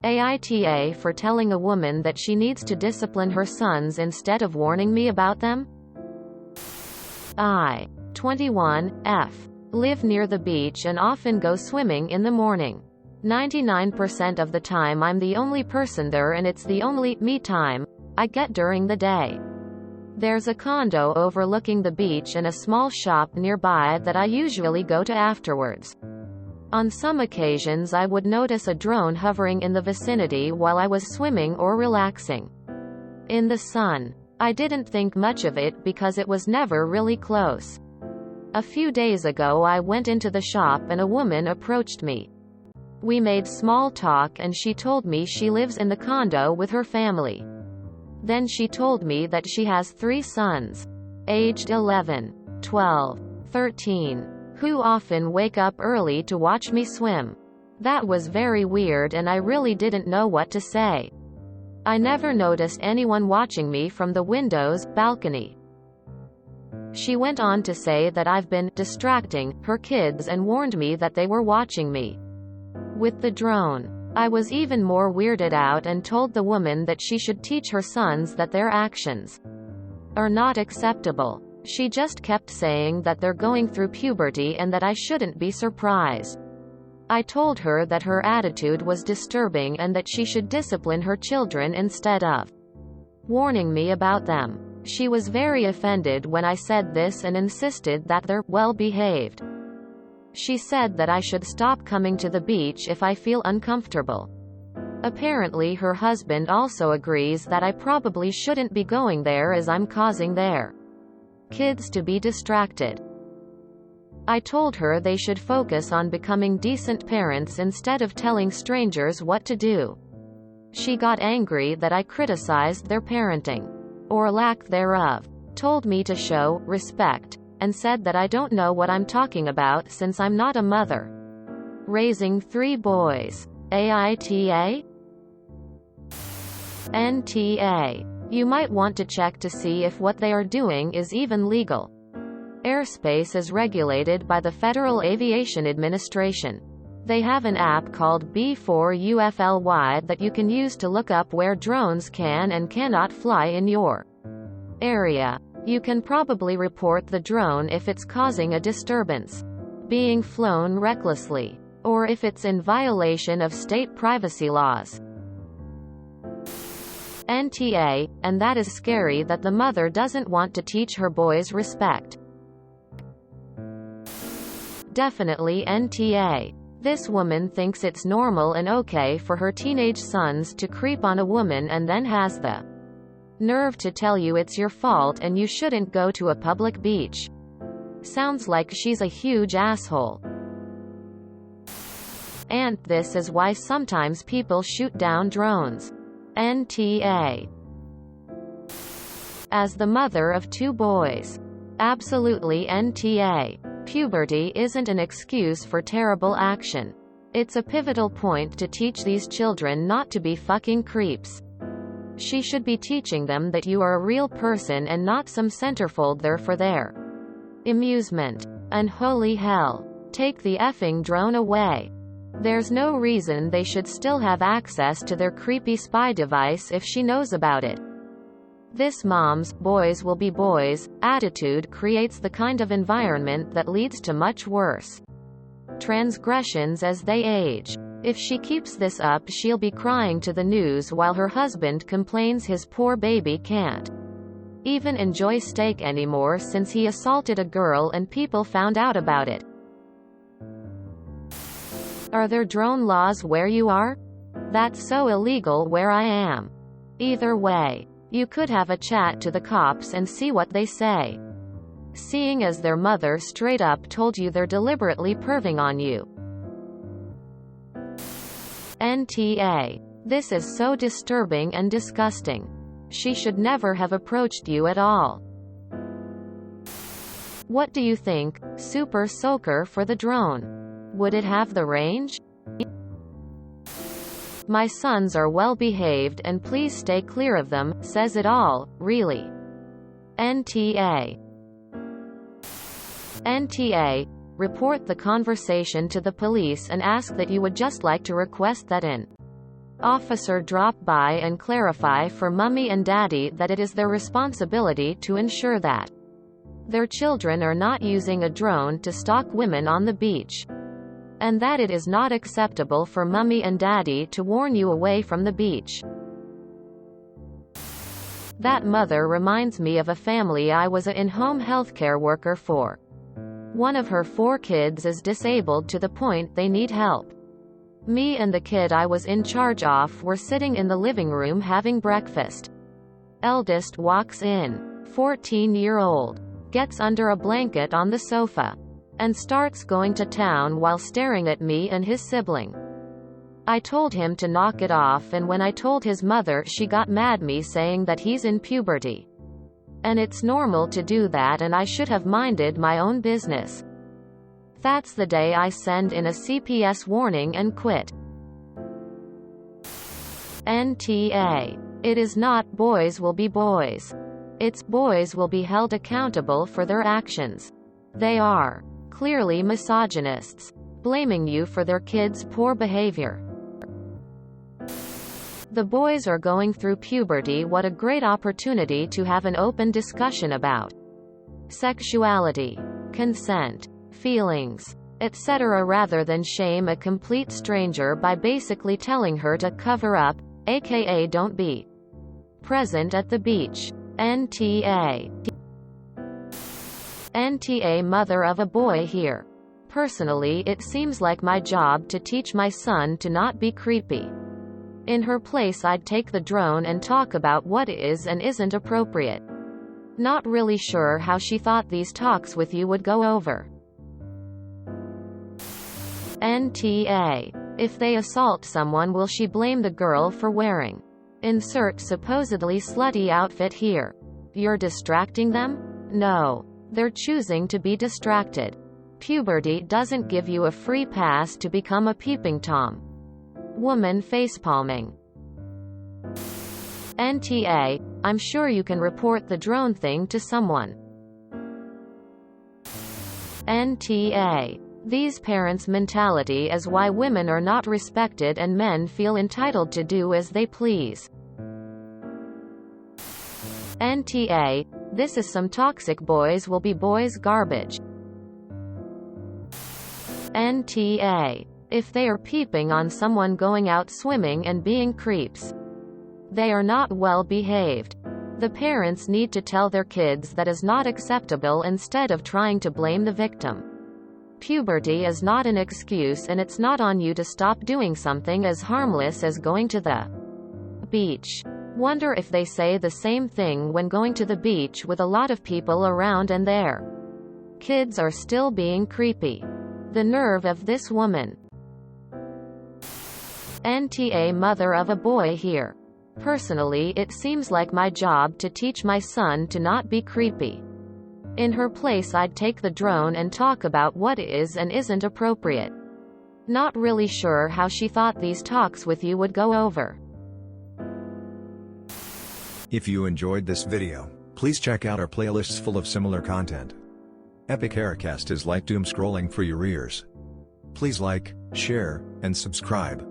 AITA for telling a woman that she needs to discipline her sons instead of warning me about them? I, 21, F. Live near the beach and often go swimming in the morning. 99% of the time I'm the only person there and it's the only me time I get during the day. There's a condo overlooking the beach and a small shop nearby that I usually go to afterwards. On some occasions I would notice a drone hovering in the vicinity while I was swimming or relaxing in the sun. I didn't think much of it because it was never really close. A few days ago I went into the shop and a woman approached me. We made small talk and she told me she lives in the condo with her family. Then she told me that she has 3 sons, aged 11, 12, 13, who often wake up early to watch me swim. That was very weird and I really didn't know what to say. I never noticed anyone watching me from the window's balcony. She went on to say that I've been distracting her kids and warned me that they were watching me with the drone. I was even more weirded out and told the woman that she should teach her sons that their actions are not acceptable. She just kept saying that they're going through puberty and that I shouldn't be surprised. I told her that her attitude was disturbing and that she should discipline her children instead of warning me about them. She was very offended when I said this and insisted that they're well behaved. She said that I should stop coming to the beach if I feel uncomfortable. Apparently her husband also agrees that I probably shouldn't be going there as I'm causing their kids to be distracted. I told her they should focus on becoming decent parents instead of telling strangers what to do. She got angry that I criticized their parenting, or lack thereof, told me to show respect, and said that I don't know what I'm talking about since I'm not a mother. Raising 3 boys. AITA? NTA. You might want to check to see if what they are doing is even legal. Airspace is regulated by the Federal Aviation Administration. They have an app called B4UFLY that you can use to look up where drones can and cannot fly in your area. You can probably report the drone if it's causing a disturbance, being flown recklessly, or if it's in violation of state privacy laws. NTA, and that is scary that the mother doesn't want to teach her boys respect. Definitely NTA. This woman thinks it's normal and okay for her teenage sons to creep on a woman and then has the nerve to tell you it's your fault and you shouldn't go to a public beach. Sounds like she's a huge asshole. And this is why sometimes people shoot down drones. NTA. As the mother of 2 boys. Absolutely NTA. Puberty isn't an excuse for terrible action. It's a pivotal point to teach these children not to be fucking creeps. She should be teaching them that you are a real person and not some centerfold there for their amusement. And holy hell. Take the effing drone away. There's no reason they should still have access to their creepy spy device if she knows about it. This mom's boys will be boys attitude creates the kind of environment that leads to much worse transgressions as they age. If she keeps this up, she'll be crying to the news while her husband complains his poor baby can't even enjoy steak anymore since he assaulted a girl and people found out about it. Are there drone laws where you are? That's so illegal where I am. Either way, you could have a chat to the cops and see what they say. Seeing as their mother straight up told you they're deliberately perving on you. NTA. This is so disturbing and disgusting. She should never have approached you at all. What do you think? Super soaker for the drone. Would it have the range? My sons are well behaved and please stay clear of them, says it all, really. NTA. NTA. Report the conversation to the police and ask that you would just like to request that an Officer drop by and clarify for Mummy and Daddy that it is their responsibility to ensure that their children are not using a drone to stalk women on the beach. And that it is not acceptable for Mummy and Daddy to warn you away from the beach. That mother reminds me of a family I was a in-home healthcare worker for. One of her 4 kids is disabled to the point they need help. Me and the kid I was in charge of were sitting in the living room having breakfast. Eldest walks in, 14-year-old, gets under a blanket on the sofa, and starts going to town while staring at me and his sibling. I told him to knock it off, and when I told his mother, she got mad at me saying that he's in puberty. And it's normal to do that, and I should have minded my own business. That's the day I send in a CPS warning and quit. NTA. It is not boys will be boys. It's boys will be held accountable for their actions. They are clearly misogynists, blaming you for their kids' poor behavior. The boys are going through puberty. What a great opportunity to have an open discussion about sexuality, consent, feelings, etc., rather than shame a complete stranger by basically telling her to cover up, aka don't be present at the beach. NTA. NTA mother of a boy here. Personally, it seems like my job to teach my son to not be creepy. In her place, I'd take the drone and talk about what is and isn't appropriate. Not really sure how she thought these talks with you would go over. NTA. If they assault someone, will she blame the girl for wearing insert supposedly slutty outfit here? You're distracting them? No. They're choosing to be distracted. Puberty doesn't give you a free pass to become a peeping Tom. Woman facepalming. NTA. I'm sure you can report the drone thing to someone. NTA. These parents' mentality is why women are not respected and men feel entitled to do as they please. NTA. This is some toxic boys will be boys garbage. NTA. If they are peeping on someone going out swimming and being creeps, they are not well behaved. The parents need to tell their kids that is not acceptable instead of trying to blame the victim. Puberty is not an excuse, and it's not on you to stop doing something as harmless as going to the beach. Wonder if they say the same thing when going to the beach with a lot of people around and their kids are still being creepy. The nerve of this woman. NTA mother of a boy here. Personally, it seems like my job to teach my son to not be creepy. In her place, I'd take the drone and talk about what is and isn't appropriate. Not really sure how she thought these talks with you would go over. If you enjoyed this video, please check out our playlists full of similar content. Epic Haircast is like doom scrolling for your ears. Please like, share, and subscribe.